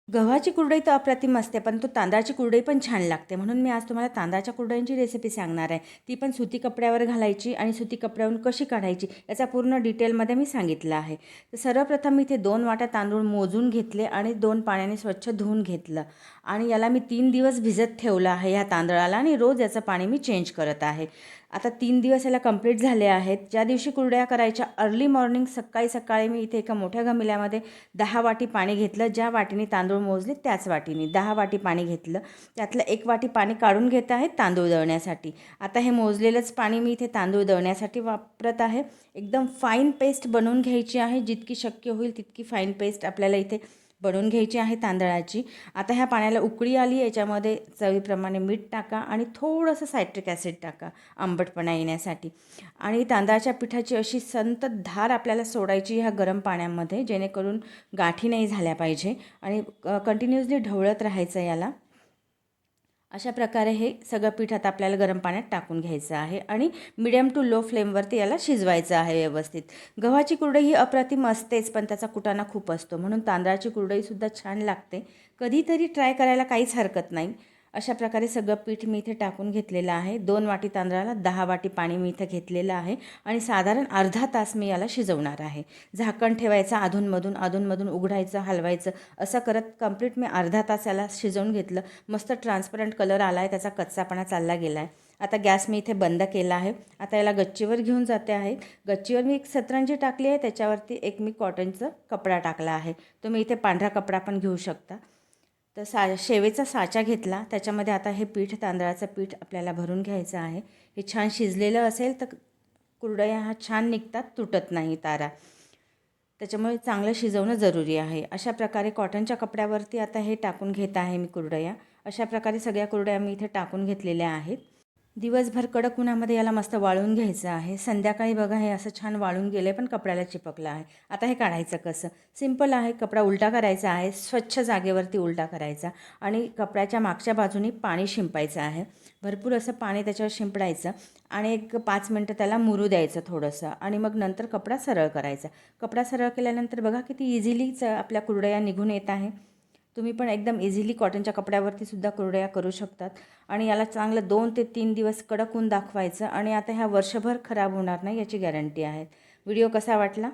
गव्हाची कुरडई तर अप्रतिम असते, पण तांदळाची कुरडई पण छान लागते. म्हणून मी आज तुम्हाला तांदळाच्या कुरडईंची रेसिपी सांगणार आहे. ती पण सुती कपड्यावर घालायची आणि सुती कपड्यावरून कशी काढायची याचा पूर्ण डिटेलमध्ये मी सांगितलं आहे. तर सर्वप्रथम मी इथे 2 वाट्या तांदूळ मोजून घेतले आणि 2 पाण्याने स्वच्छ धुवून घेतलं आणि याला मी 3 दिवस भिजत ठेवलं आहे ह्या तांदळाला आणि रोज याचं पाणी मी चेंज करत आहे. आता 3 दिवस याला कंप्लीट झाले आहेत. ज्या दिवशी कुरडया करायच्या अर्ली मॉर्निंग सकाळी मी इथे एका मोठ्या घमिल्यामध्ये 10 वाटी पाणी घेतलं. ज्या वाटीने तांदूळ मोजले त्याच वाटीने 10 वाटी पाणी घेतलं. त्यातलं 1 वाटी पाणी काढून घेत आहे तांदूळ दळण्यासाठी. आता हे मोजलेलंच पाणी मी इथे तांदूळ दळण्यासाठी वापरत आहे. एकदम फाईन पेस्ट बनवून घ्यायची आहे. जितकी शक्य होईल तितकी फाईन पेस्ट आपल्याला इथे बनवून घ्यायची आहे तांदळाची. आता ह्या पाण्याला उकळी आली, याच्यामध्ये चवीप्रमाणे मीठ टाका आणि थोडंसं सायट्रिक ॲसिड टाका आंबटपणा येण्यासाठी. आणि तांदळाच्या पिठाची अशी संतत धार आपल्याला सोडायची ह्या गरम पाण्यामध्ये, जेणेकरून गाठी नाही झाल्या पाहिजे आणि कंटिन्युअसली ढवळत राहायचं याला. अशा प्रकारे हे सगळं पीठ आता आपल्याला गरम पाण्यात टाकून घ्यायचं आहे आणि मिडियम टू लो फ्लेमवरती याला शिजवायचं आहे व्यवस्थित. गव्हाची कुरडई ही अप्रतिम असतेच, पण त्याचा कुटाणा खूप असतो, म्हणून तांदळाची कुरडईसुद्धा छान लागते. कधीतरी ट्राय करायला काहीच हरकत नाही. अशा प्रकारे सगळं पीठ मी इथे टाकून घेतलेलं आहे. 2 वाटी तांदळाला 10 वाटी पाणी मी इथं घेतलेलं आहे आणि साधारण अर्धा तास मी याला शिजवणार आहे. झाकण ठेवायचं, अधूनमधून उघडायचं, हलवायचं, असं करत कंप्लीट मी अर्धा तास याला शिजवून घेतलं. मस्त ट्रान्सपरंट कलर आला आहे, त्याचा कच्चापणा चालला गेला आहे. आता गॅस मी इथे बंद केला आहे. आता याला गच्चीवर घेऊन जाते आहे. गच्चीवर मी एक सतरंजी टाकली आहे, त्याच्यावरती एक मी कॉटनचा कपडा टाकला आहे. तुम्ही इथे पांढरा कपडा पण घेऊ शकता. तर शेवेचा साचा घेतला, त्याच्यामध्ये आता हे पीठ, तांदळाचं पीठ आपल्याला भरून घ्यायचं आहे. हे छान शिजलेलं असेल तर कुरडया हा छान निघतात, तुटत नाही तारा. त्याच्यामुळे चांगलं शिजवणं जरुरी आहे. अशा प्रकारे कॉटनच्या कपड्यावरती आता हे टाकून घेत आहे मी कुरडया. अशा प्रकारे सगळ्या कुरडया मी इथे टाकून घेतलेल्या आहेत. दिवसभर कडक उन्हामध्ये याला मस्त वाळून घ्यायचं आहे. संध्याकाळी बघा हे असं छान वाळून गेलं आहे, पण कपड्याला चिपकलं आहे. आता हे काढायचं कसं? सिंपल आहे. कपडा उलटा करायचा आहे, स्वच्छ जागेवरती उलटा करायचा आणि कपड्याच्या मागच्या बाजूनी पाणी शिंपायचं आहे. भरपूर असं पाणी त्याच्यावर शिंपडायचं आणि एक 5 मिनटं त्याला मुरू द्यायचं थोडंसं आणि मग नंतर कपडा सरळ करायचा. कपडा सरळ केल्यानंतर बघा किती इझिलीच आपल्या कुरडया निघून येत आहे. तुम्ही पण एकदम इझिली कॉटनच्या कपड्यावरती सुद्धा कुरडया करू शकतात आणि याला चांगलं 2 ते 3 दिवस कडक ऊन दाखवायचं आणि आता ह्या वर्षभर खराब होणार नाही याची गॅरंटी आहे. व्हिडिओ कसा वाटला?